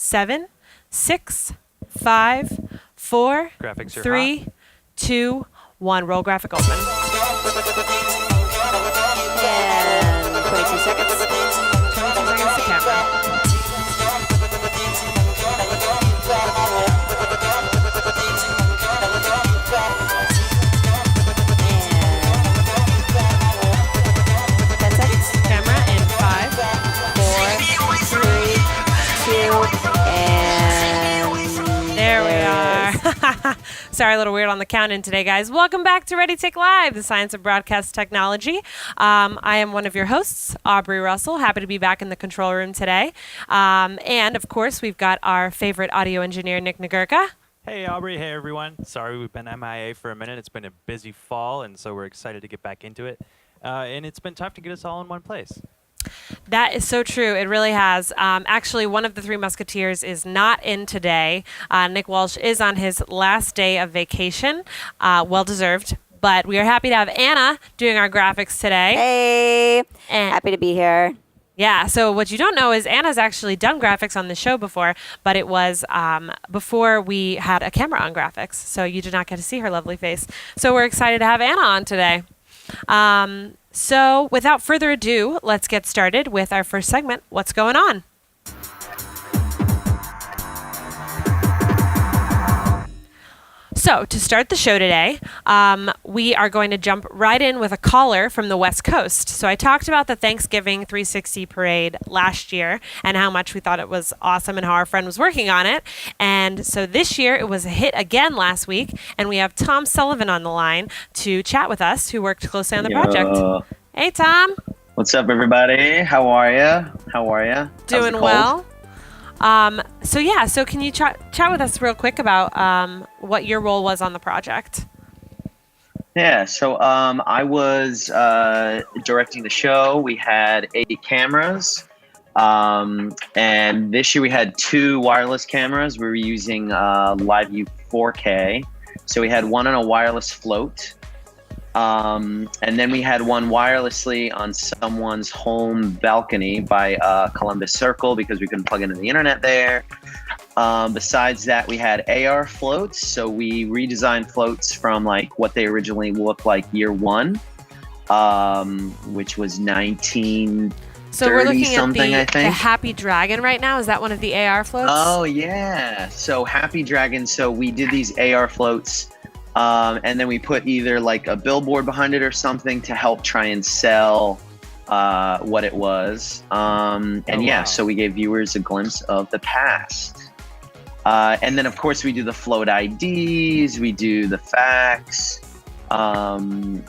7, 6, 5, 4, Graphics are 3, 2, 1. Roll graphic open. And 22 seconds. 22 seconds to camera. And 10 seconds. Camera in 5, 4, 3, 2, and There we it are. is. Sorry, a little weird on the count-in today, guys. Welcome back to Ready Take Live, the science of broadcast technology. I am one of your hosts, Aubrey Russell. Happy to be back in the control room today. And, of course, we've got our favorite audio engineer, Nick Nagurka. Hey, Aubrey. Hey, everyone. Sorry we've been MIA for a minute. It's been a busy fall, and so we're excited to get back into it. And it's been tough to get us all in one place. That is so true. It really has. Actually, one of the Three Musketeers is not in today. Nick Walsh is on his last day of vacation. Well-deserved. But we are happy to have Anna doing our graphics today. Hey, And happy to be here. yeah, so what you don't know is Anna's actually done graphics on the show before, but it was before we had a camera on graphics, so you did not get to see her lovely face. So we're excited to have Anna on today. So without further ado, let's get started with our first segment, What's Going On? So to start the show today, we are going to jump right in with a caller from the West Coast. So I talked about the Thanksgiving 360 parade last year and how much we thought it was awesome and how our friend was working on it. And so this year it was a hit again last week, and we have Tom Sullivan on the line to chat with us, who worked closely on the project. Hey, Tom. What's up, everybody? How are you? Doing well. So can you chat with us real quick about what your role was on the project? Yeah, so I was directing the show. We had 8 cameras, and this year we had 2 wireless cameras. We were using LiveView 4K. So we had one on a wireless float, and then we had one wirelessly on someone's home balcony by Columbus Circle because we couldn't plug into the internet there. Besides that, we had AR floats. So we redesigned floats from like what they originally looked like year one, which was 1930 So we're looking something, I at the think. Happy Dragon right now. Is that one of the AR floats? Oh, yeah. So Happy Dragon. So we did these AR floats. And then we put either like a billboard behind it or something to help try and sell what it was. Wow. So we gave viewers a glimpse of the past. And then, of course, we do the float IDs, we do the facts. And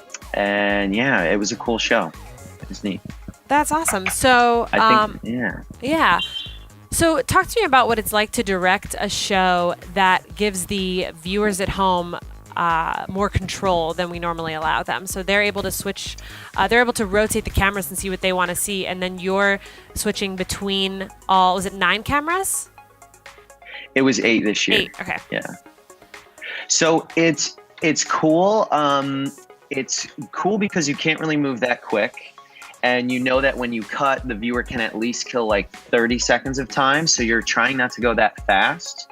yeah, it was a cool show. It was neat. That's awesome. So, I think, yeah. So talk to me about what it's like to direct a show that gives the viewers at home more control than we normally allow them. So they're able to switch, they're able to rotate the cameras and see what they want to see. And then you're switching between was it 9 cameras? It was 8 this year. 8, okay. Yeah. So it's cool. It's cool because you can't really move that quick. And you know that when you cut, the viewer can at least kill like 30 seconds of time. So you're trying not to go that fast.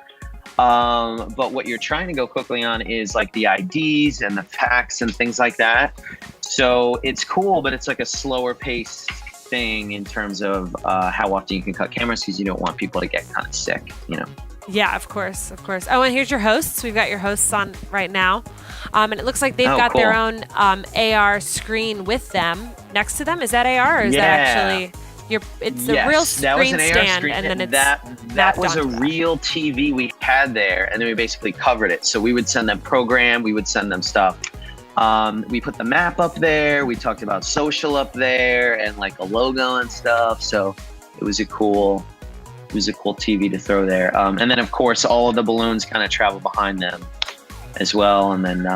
But what you're trying to go quickly on is like the IDs and the facts and things like that. So it's cool, but it's like a slower paced thing in terms of how often you can cut cameras because you don't want people to get kind of sick, you know? Yeah, of course. Oh, and here's your hosts. We've got your hosts on right now. And it looks like they've got cool. their own AR screen with them next to them. Is that AR or is that actually... It's a real screen stand, and then it's that was a real TV we had there, and then we basically covered it. So we would send them program, we would send them stuff. We put the map up there. We talked about social up there, and like a logo and stuff. So it was a cool TV to throw there. And then of course all of the balloons kind of travel behind them as well, and then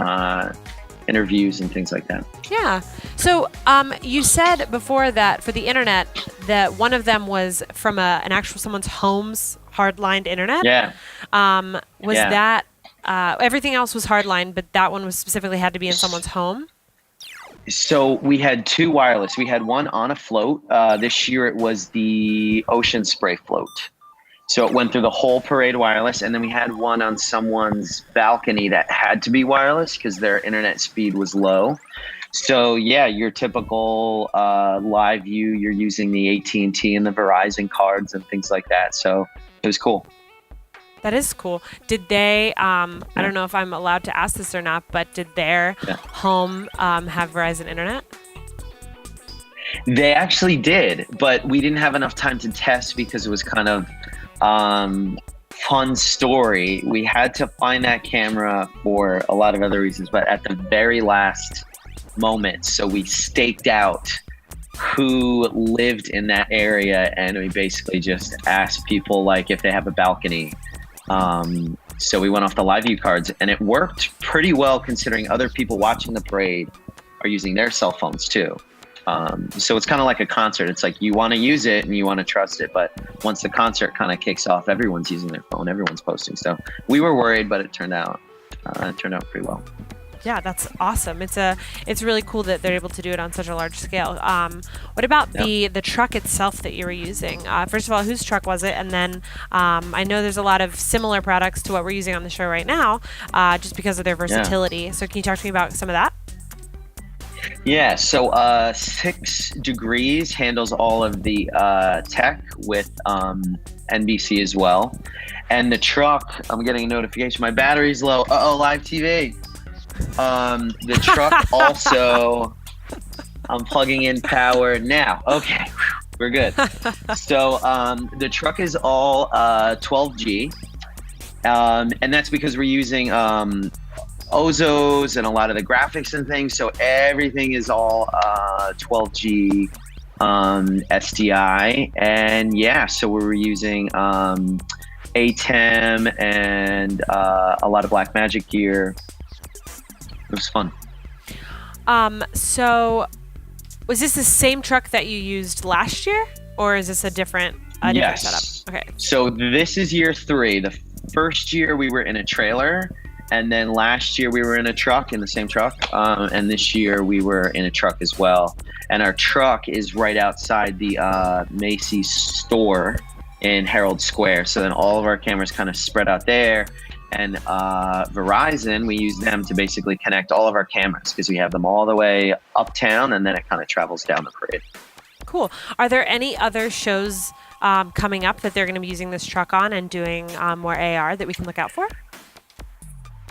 interviews and things like that. Yeah. So you said before that for the internet that one of them was from someone's home's hardlined internet. Yeah. That everything else was hardlined, but that one was specifically had to be in someone's home? So we had 2 wireless. We had one on a float. This year it was the Ocean Spray float. So it went through the whole parade wireless, and then we had one on someone's balcony that had to be wireless because their internet speed was low. So yeah, your typical live view, you're using the AT&T and the Verizon cards and things like that. So it was cool. That is cool. Did they, I don't know if I'm allowed to ask this or not, but did their home have Verizon internet? They actually did, but we didn't have enough time to test because it was kind of fun story. We had to find that camera for a lot of other reasons, but at the very last moment, so we staked out who lived in that area, and we basically just asked people like if they have a balcony. So we went off the live view cards, and it worked pretty well considering other people watching the parade are using their cell phones too. So it's kind of like a concert. It's like you want to use it and you want to trust it, but once the concert kind of kicks off, everyone's using their phone, everyone's posting. So we were worried, but it turned out pretty well. Yeah, that's awesome. It's really cool that they're able to do it on such a large scale. What about the truck itself that you were using? First of all, whose truck was it? And then I know there's a lot of similar products to what we're using on the show right now, just because of their versatility. So can you talk to me about some of that? Yeah, so 6 Degrees handles all of the tech with NBC as well. And the truck, I'm getting a notification, my battery's low. Uh-oh, live TV. The truck also, I'm plugging in power now. Okay, we're good. So the truck is all 12G. And that's because we're using Ozos and a lot of the graphics and things. So everything is all 12G SDI. And yeah, so we were using ATEM and a lot of Blackmagic gear. It was fun. So was this the same truck that you used last year, or is this a different setup? Okay. So this is year 3. The first year we were in a trailer, and then last year we were in a truck, in the same truck, and this year we were in a truck as well. And our truck is right outside the Macy's store in Herald Square. So then all of our cameras kind of spread out there. And Verizon, we use them to basically connect all of our cameras because we have them all the way uptown, and then it kind of travels down the parade. Cool. Are there any other shows coming up that they're going to be using this truck on and doing more AR that we can look out for?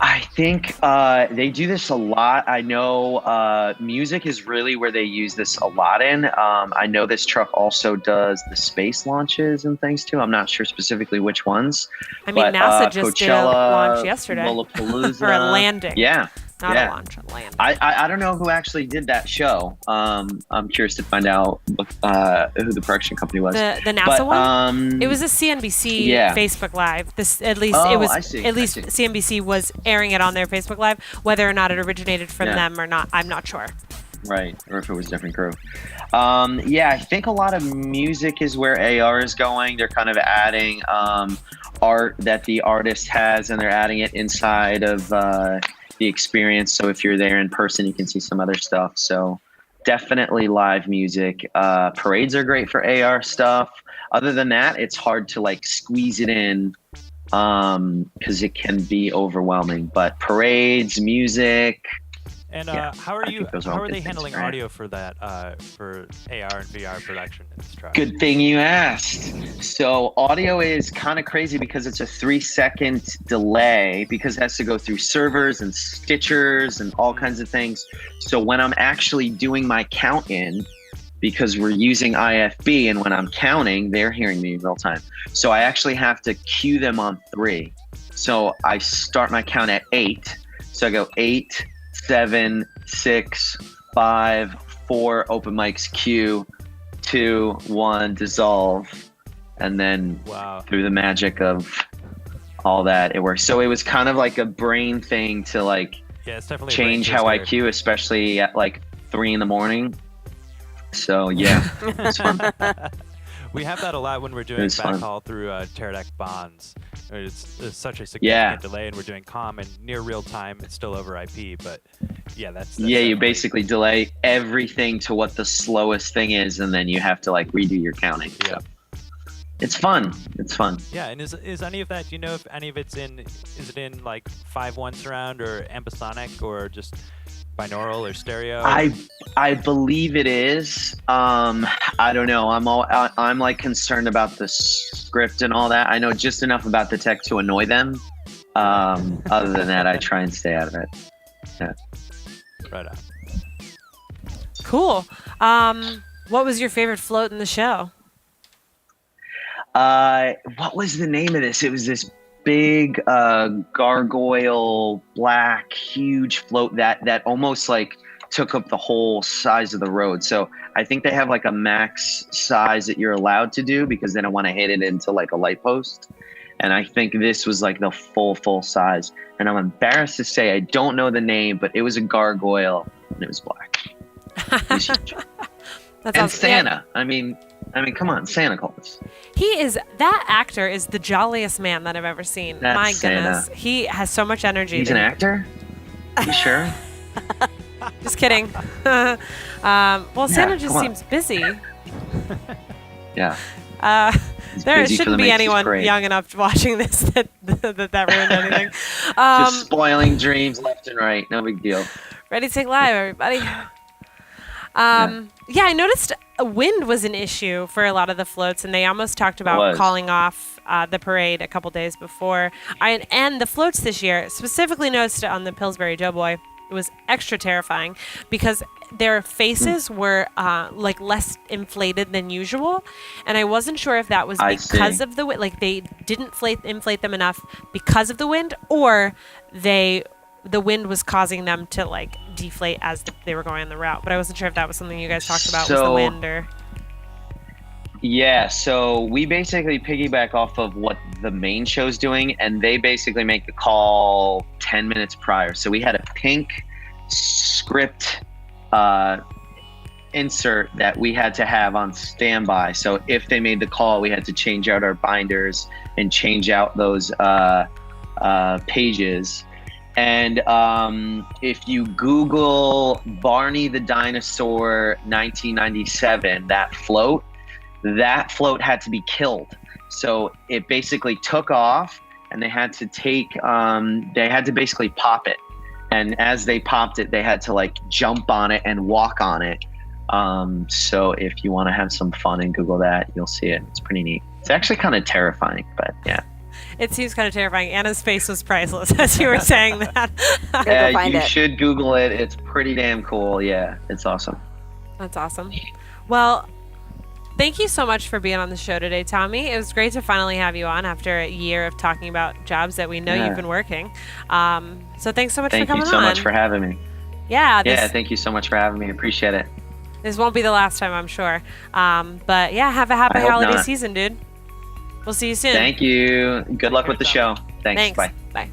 I think they do this a lot. I know music is really where they use this a lot in. I know this truck also does the space launches and things too. I'm not sure specifically which ones. I mean, but, NASA just did a launch yesterday. Lollapalooza. Or a landing. Yeah. Not a launch, a landing. I don't know who actually did that show. I'm curious to find out who the production company was. The NASA one? It was a CNBC Facebook Live. CNBC was airing it on their Facebook Live. Whether or not it originated from them or not, I'm not sure. Right, or if it was a different crew. I think a lot of music is where AR is going. They're kind of adding art that the artist has, and they're adding it inside of the experience. So if you're there in person, you can see some other stuff. So definitely live music. Parades are great for AR stuff. Other than that, it's hard to like squeeze it in because it can be overwhelming. But parades, music. And how are they handling audio for that for AR and VR production in this truck? Good thing you asked. So audio is kind of crazy because it's a 3-second delay because it has to go through servers and stitchers and all kinds of things. So when I'm actually doing my count in, because we're using IFB, and when I'm counting, they're hearing me in real time. So I actually have to cue them on 3. So I start my count at 8. So I go 8, 7, 6, 5, 4, open mics, cue, 2, 1, dissolve, and then through the magic of all that, it works. So it was kind of like a brain thing to like it's definitely change how I cue, especially at like 3 in the morning. So yeah, it's fun. We have that a lot when we're doing backhaul through Teradek bonds. It's such a significant delay, and we're doing comm and near real time. It's still over IP, but that's you basically delay everything to what the slowest thing is, and then you have to like redo your counting. Yeah. It's fun. It's fun. Yeah, and is any of that? Do you know if any of it's in? Is it in like 5.1 surround or ambisonic or just binaural or stereo? I believe it is. I don't know. I'm like concerned about the script and all that. I know just enough about the tech to annoy them. Other than that, I try and stay out of it. Yeah. Right on. Cool. What was your favorite float in the show? What was the name of this? It was this big gargoyle, black, huge float that almost like took up the whole size of the road. So I think they have like a max size that you're allowed to do because they don't want to hit it into like a light post. And I think this was like the full size. And I'm embarrassed to say I don't know the name, but it was a gargoyle and it was black. It was huge. That's and awesome. Santa. Yeah. I mean, come on, Santa Claus. That actor is the jolliest man that I've ever seen. That's My goodness. Santa. He has so much energy. He's an actor? You sure? Just kidding. Santa just seems busy. Yeah. There shouldn't be anyone young enough watching this that ruined anything. Just spoiling dreams left and right. No big deal. Ready, take live, everybody. Yeah, I noticed wind was an issue for a lot of the floats, and they almost talked about calling off the parade a couple days before. And the floats this year, specifically noticed it on the Pillsbury Doughboy, it was extra terrifying because their faces were like less inflated than usual, and I wasn't sure if that was because of the wind, like they didn't inflate them enough because of the wind, or the wind was causing them to like deflate as they were going on the route. But I wasn't sure if that was something you guys talked about, was the wind or... Yeah, so we basically piggyback off of what the main show's doing, and they basically make the call 10 minutes prior. So we had a pink script insert that we had to have on standby. So if they made the call, we had to change out our binders and change out those pages. And if you Google Barney the Dinosaur 1997, that float had to be killed. So it basically took off, and they had to basically pop it. And as they popped it, they had to like jump on it and walk on it. So if you want to have some fun and Google that, you'll see it. It's pretty neat. It's actually kind of terrifying, but yeah. It seems kind of terrifying. Anna's face was priceless as you were saying that. Yeah, you should Google it. It's pretty damn cool. Yeah, it's awesome. That's awesome. Well, thank you so much for being on the show today, Tommy. It was great to finally have you on after a year of talking about jobs that we know you've been working. So thanks so much for coming on. Thank you so much for having me. Yeah. Thank you so much for having me. Appreciate it. This won't be the last time, I'm sure. But yeah, have a happy holiday season, dude. We'll see you soon. Thank you. Good luck with the show. Thanks. Bye. Bye.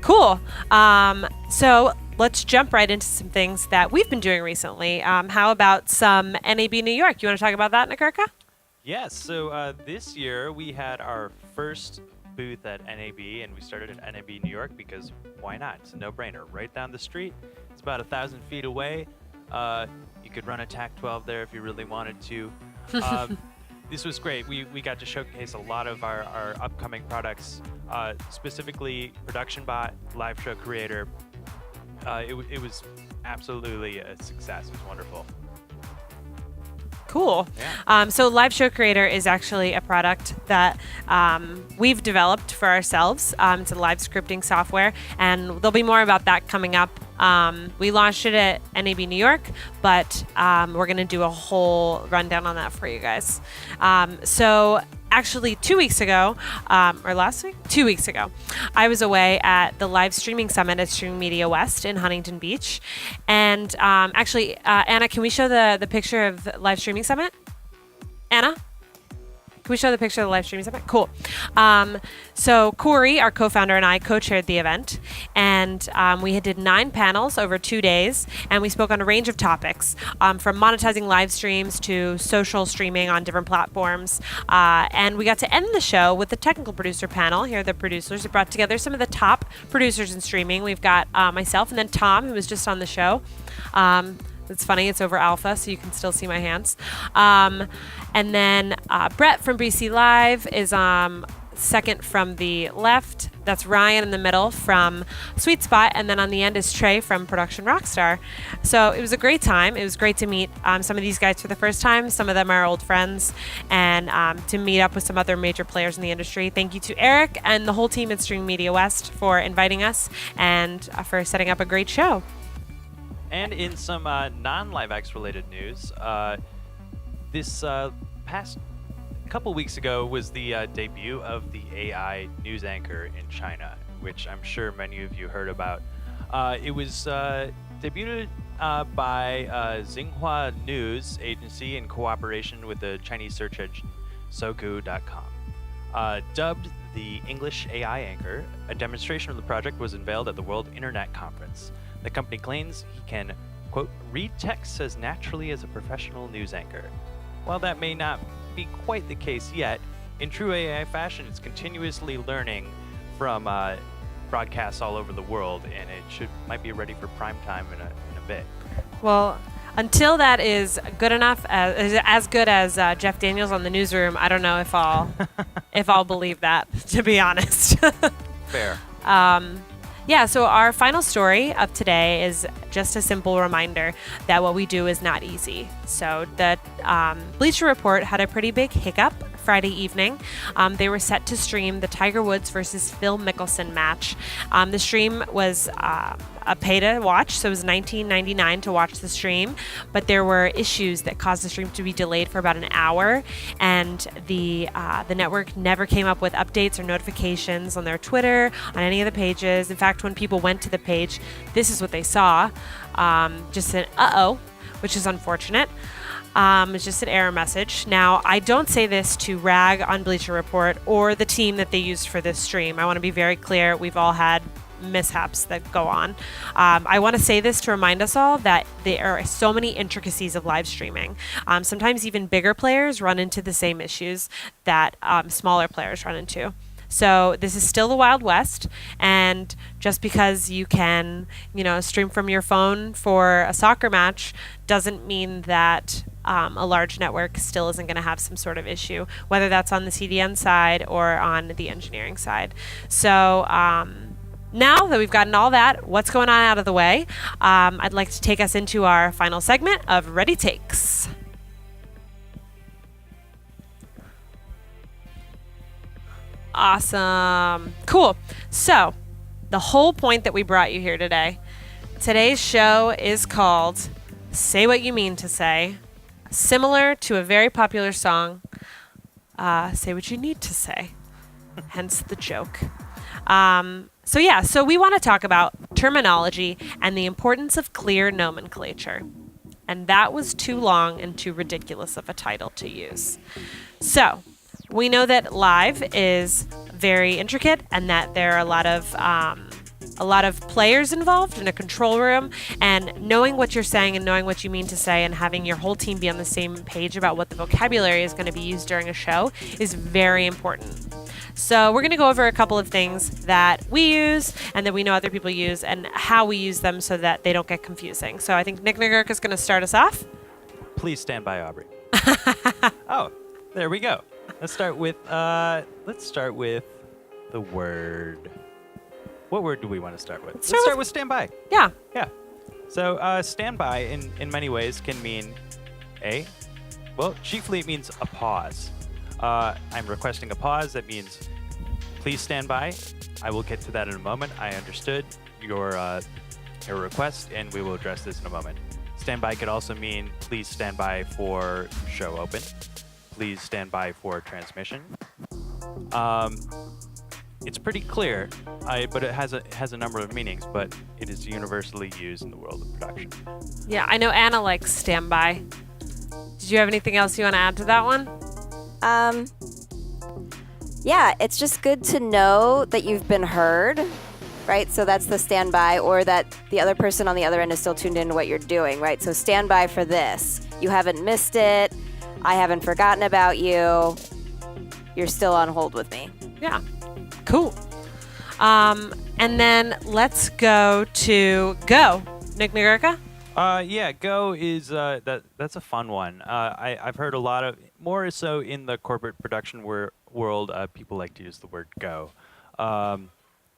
Cool. So let's jump right into some things that we've been doing recently. How about some NAB New York? You want to talk about that, Nakarka? Yes. So this year we had our first booth at NAB, and we started at NAB New York because why not? It's a no-brainer. Right down the street. It's about 1,000 feet away. You could run a TAC-12 there if you really wanted to. This was great. We got to showcase a lot of our upcoming products, specifically Production Bot, Live Show Creator. It was absolutely a success. It was wonderful. Cool. Yeah. So Live Show Creator is actually a product that we've developed for ourselves. It's a live scripting software, and there'll be more about that coming up. We launched it at NAB New York, but we're going to do a whole rundown on that for you guys. So actually 2 weeks ago, or last week? 2 weeks ago, I was away at the live streaming summit at Streaming Media West in Huntington Beach. And actually, Anna, can we show the picture of the live streaming summit? Anna? Can we show the picture of the live streaming summit? Cool. So Corey, our co-founder, and I co-chaired the event, and we did 9 panels over 2 days, and we spoke on a range of topics, from monetizing live streams to social streaming on different platforms, and we got to end the show with the technical producer panel. Here are the producers. We brought together some of the top producers in streaming. We've got myself and then Tom, who was just on the show. It's funny. It's over Alpha, so you can still see my hands. And then Brett from BC Live is second from the left. That's Ryan in the middle from Sweet Spot. And then on the end is Trey from Production Rockstar. So it was a great time. It was great to meet some of these guys for the first time. Some of them are old friends. And to meet up with some other major players in the industry. Thank you to Eric and the whole team at Stream Media West for inviting us and for setting up a great show. And in some non-LiveX related news, this past couple weeks ago was the debut of the AI news anchor in China, which I'm sure many of you heard about. It was debuted by Xinhua News Agency in cooperation with the Chinese search engine Soku.com. Dubbed the English AI anchor, a demonstration of the project was unveiled at the World Internet Conference. The company claims he can, quote, read texts as naturally as a professional news anchor. While that may not be quite the case yet, in true AI fashion, it's continuously learning from broadcasts all over the world, and it might be ready for prime time in a bit. Well, until that is good enough, as good as Jeff Daniels on the Newsroom, I don't know if I'll believe that, to be honest. Fair. Yeah, so our final story of today is just a simple reminder that what we do is not easy. So the Bleacher Report had a pretty big hiccup Friday evening. They were set to stream the Tiger Woods versus Phil Mickelson match. The stream was a pay to watch, so it was $19.99 to watch the stream, but there were issues that caused the stream to be delayed for about an hour, and the network never came up with updates or notifications on their Twitter, on any of the pages. In fact, when people went to the page, this is what they saw, just an uh-oh, which is unfortunate. It's just an error message. Now, I don't say this to rag on Bleacher Report or the team that they used for this stream. I want to be very clear. We've all had mishaps that go on. I want to say this to remind us all that there are so many intricacies of live streaming. Sometimes even bigger players run into the same issues that smaller players run into. So this is still the Wild West, and just because you can, stream from your phone for a soccer match doesn't mean that a large network still isn't going to have some sort of issue, whether that's on the CDN side or on the engineering side. So now that we've gotten all that, what's going on out of the way, I'd like to take us into our final segment of Ready Takes. Awesome. Cool. So, the whole point that we brought you here today, today's show is called Say What You Mean to Say, similar to a very popular song, Say What You Need to Say, hence the joke. So we want to talk about terminology and the importance of clear nomenclature. And that was too long and too ridiculous of a title to use. So, we know that live is very intricate and that there are a lot of players involved in a control room, and knowing what you're saying and knowing what you mean to say and having your whole team be on the same page about what the vocabulary is going to be used during a show is very important. So we're going to go over a couple of things that we use and that we know other people use and how we use them so that they don't get confusing. So I think Nick Nagurka is going to start us off. Please stand by, Aubrey. Oh, there we go. Let's start with the word. What word do we want to start with? Let's start with standby. Yeah. Yeah. So standby in many ways can mean chiefly it means a pause. I'm requesting a pause. That means please stand by. I will get to that in a moment. I understood your request, and we will address this in a moment. Standby could also mean please stand by for show open. Please stand by for transmission. It's pretty clear, but it has a number of meanings, but it is universally used in the world of production. Yeah, I know Anna likes standby. Did you have anything else you want to add to that one? Yeah, it's just good to know that you've been heard, right? So that's the standby, or that the other person on the other end is still tuned into what you're doing, right? So standby for this. You haven't missed it. I haven't forgotten about you. You're still on hold with me. Yeah. Cool. And then let's go to Nick Nagurka. Yeah, Go is that's a fun one. I've heard a lot of more so in the corporate production world. People like to use the word Go. Um,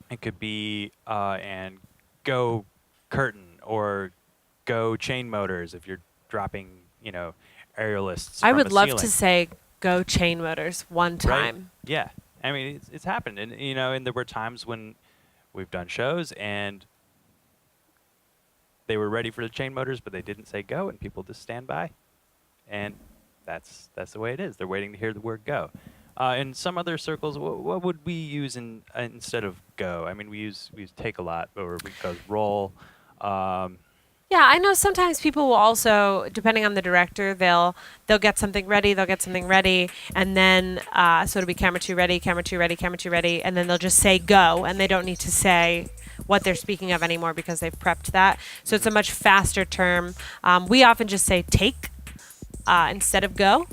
it could be and Go curtain or Go chain motors if you're dropping aerialists I from would a love ceiling. to say go chain motors one Right? time. Yeah. I mean, it's happened, and and there were times when we've done shows and they were ready for the chain motors, but they didn't say go, and people just stand by, and that's the way it is. They're waiting to hear the word go. In some other circles, what would we use instead of go? I mean, we use take a lot, or we goes roll. Um, Yeah, I know sometimes people will also, depending on the director, they'll get something ready, and then so it'll be camera two ready, camera two ready, camera two ready, and then they'll just say go, and they don't need to say what they're speaking of anymore because they've prepped that. So it's a much faster term. We often just say take instead of go.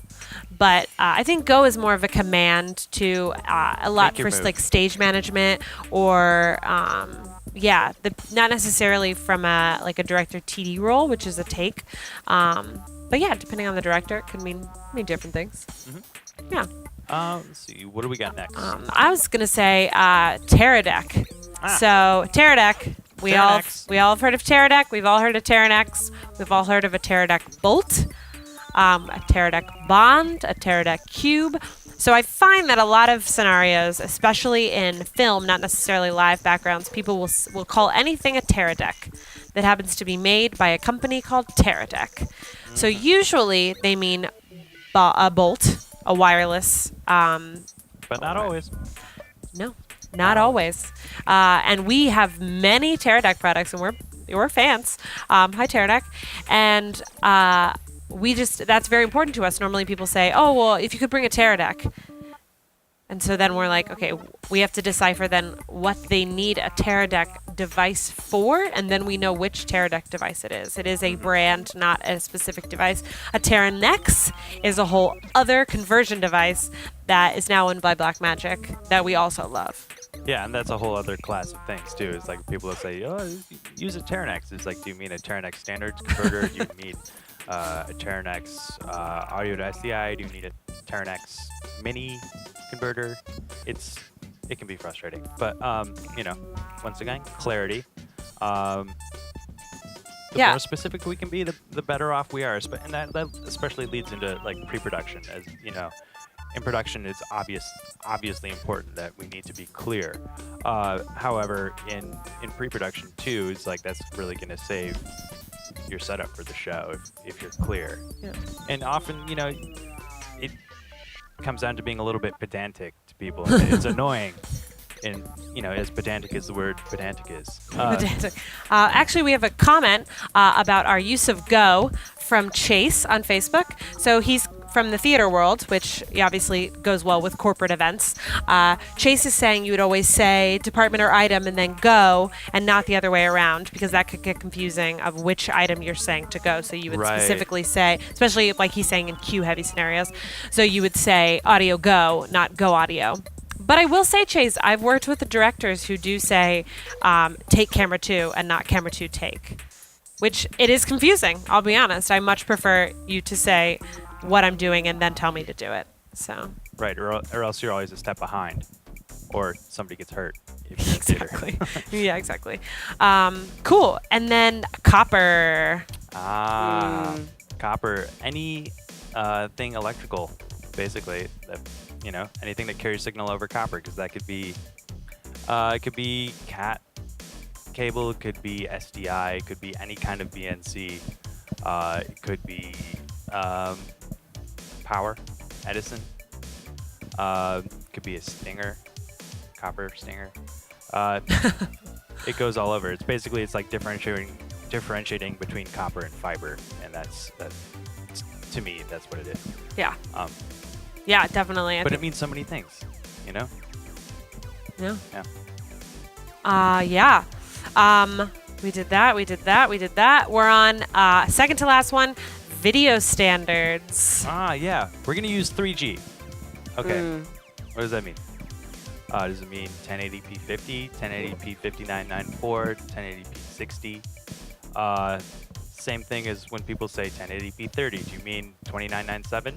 But I think go is more of a command to a lot Make your for move. like stage management or yeah, not necessarily from a like a director TD role, which is a take. But yeah, depending on the director, it could mean different things. Yeah. let's see, what do we got next? I was gonna say Teradek. Ah. So Teradek, we all Teradeks. have heard of Teradek. We've all heard of Teranex. We've all heard of a Teradek bolt, a Teradek bond, a Teradek cube. So I find that a lot of scenarios, especially in film, not necessarily live backgrounds, people will call anything a Teradek that happens to be made by a company called Teradek. So usually they mean a bolt, a wireless. But not always. No, not always. And we have many Teradek products, and we're fans. Hi, Teradek. And that's very important to us. Normally people say, oh, well, if you could bring a Teradek. And so then we're like, okay, we have to decipher then what they need a Teradek device for, and then we know which Teradek device it is. It is a brand, not a specific device. A Teranex is a whole other conversion device that is now owned by Blackmagic that we also love. Yeah, and that's a whole other class of things too. It's like people will say, "Oh, use a Teranex." It's like, do you mean a Teranex standards converter? Do you need a Teranex audio to SDI? Do you need a Teranex mini converter? It can be frustrating, but once again, clarity. The Yeah. more specific we can be, the better off we are. And that especially leads into like pre-production, as you know. In production, it's obviously important that we need to be clear. However, in pre-production too, it's like that's really going to save your setup for the show if you're clear. Yeah. And often, it comes down to being a little bit pedantic to people. And it's annoying. And as pedantic as the word pedantic is. Actually, we have a comment about our use of go from Chase on Facebook. So he's from the theater world, which obviously goes well with corporate events. Chase is saying you would always say department or item and then go, and not the other way around, because that could get confusing of which item you're saying to go. So you would Right. specifically say, especially like he's saying in cue heavy scenarios, so you would say audio go, not go audio. But I will say, Chase, I've worked with the directors who do say take camera two and not camera two take, which it is confusing. I'll be honest. I much prefer you to say what I'm doing and then tell me to do it. So Right, or else you're always a step behind, or somebody gets hurt. If you're in theater. exactly. Yeah, exactly. Cool. And then copper. Copper. Any thing electrical, basically. That, anything that carries signal over copper, because that could be, it could be CAT cable, it could be SDI, it could be any kind of BNC, it could be power, Edison, could be a stinger, copper stinger. It goes all over. It's like differentiating between copper and fiber, and that's to me that's what it is. Yeah. Yeah, definitely. But it means so many things, Yeah. Yeah. Yeah. We did that. We're on second to last one, video standards. Yeah. We're gonna use 3G. Okay. What does that mean? Does it mean 1080p 50, 1080p 5994, 1080p 60, same thing as when people say 1080p 30. Do you mean 2997?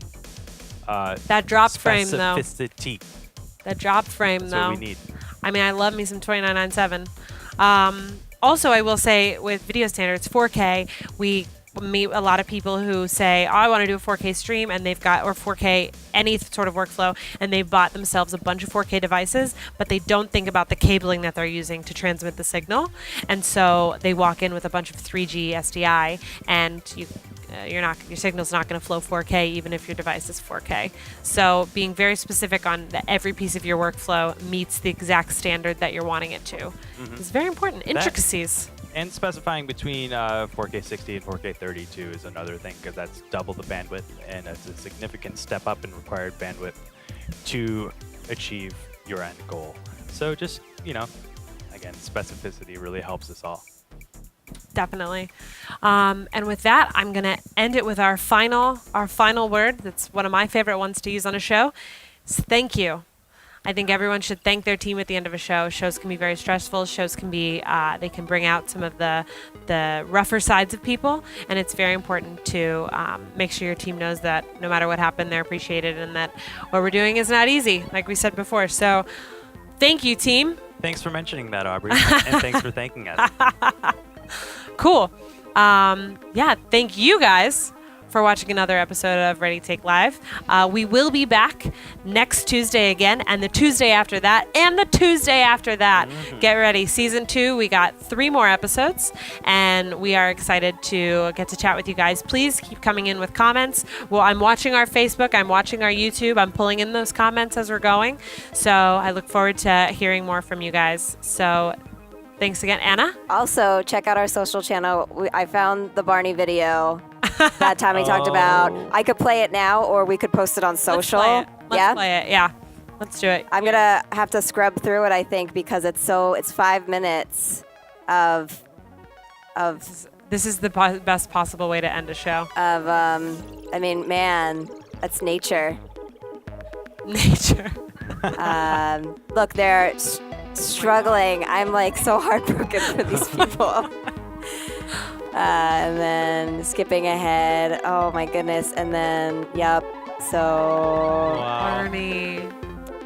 That drop frame, though. Specificity. That drop frame, That's though. what we need. I mean, I love me some 2997. Also, I will say with video standards, 4K, we meet a lot of people who say, oh, I want to do a 4K stream, and they've got, or 4K, any sort of workflow, and they've bought themselves a bunch of 4K devices, but they don't think about the cabling that they're using to transmit the signal. And so they walk in with a bunch of 3G SDI, and your signal's not going to flow 4K even if your device is 4K. So being very specific on that every piece of your workflow meets the exact standard that you're wanting it to is very important. Intricacies. And specifying between 4K 60 and 4K 32 is another thing, because that's double the bandwidth, and it's a significant step up in required bandwidth to achieve your end goal. So just, again, specificity really helps us all. Definitely. And with that, I'm going to end it with our final word. That's one of my favorite ones to use on a show. Is thank you. I think everyone should thank their team at the end of a show. Shows can be very stressful. Shows can be, they can bring out some of the rougher sides of people. And it's very important to make sure your team knows that no matter what happened, they're appreciated, and that what we're doing is not easy, like we said before. So thank you, team. Thanks for mentioning that, Aubrey. And thanks for thanking us. Cool. Thank you guys for watching another episode of Ready Take Live. We will be back next Tuesday again, and the Tuesday after that, and the Tuesday after that. Get ready. Season 2, we got 3 more episodes, and we are excited to get to chat with you guys. Please keep coming in with comments. Well, I'm watching our Facebook. I'm watching our YouTube. I'm pulling in those comments as we're going. So I look forward to hearing more from you guys. So thanks again, Anna. Also, check out our social channel. I found the Barney video that Tommy talked about. I could play it now, or we could post it on social. Let's play it. Yeah. Let's do it. I'm gonna have to scrub through it, I think, because it's 5 minutes of This is the best possible way to end a show. I mean, man, that's nature. Nature. Look, they're struggling. I'm like so heartbroken for these people. And then skipping ahead. Oh my goodness. And then, yep. So. Wow. Barney.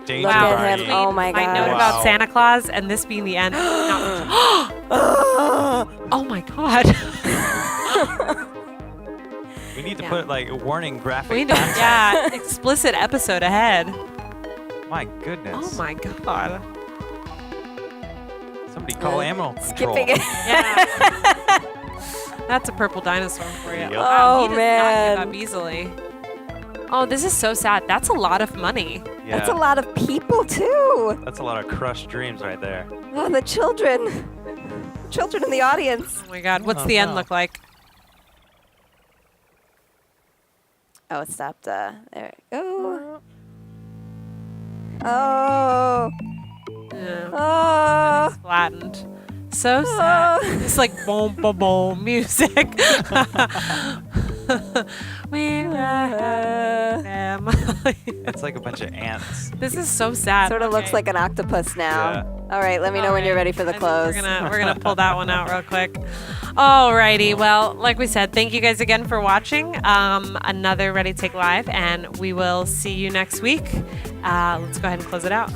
Danger Look at Barney. him. Oh my My god. note about Santa Claus and this being the end. Oh my god. We need to put like a warning graphic. We need explicit episode ahead. My goodness. Oh my god. Somebody call animal control. Skipping it. Yeah. That's a purple dinosaur for you. Yep. Wow, he Oh, does man. not give up easily. Oh, this is so sad. That's a lot of money. Yeah. That's a lot of people, too. That's a lot of crushed dreams right there. Oh, the children. Children in the audience. Oh my god. What's Oh, the end no. look like? Oh, it stopped. There we go. Oh. Yeah. Oh. It's flattened. So sad. Oh. It's like boom, boom, boom music. We love family. It's like a bunch of ants. This is so sad. Sort of looks Okay. like an octopus now. Yeah. All right, let me know when you're ready for the I think close. We're gonna pull that one out real quick. Alrighty, well, like we said, thank you guys again for watching another Ready Take Live, and we will see you next week. Let's go ahead and close it out.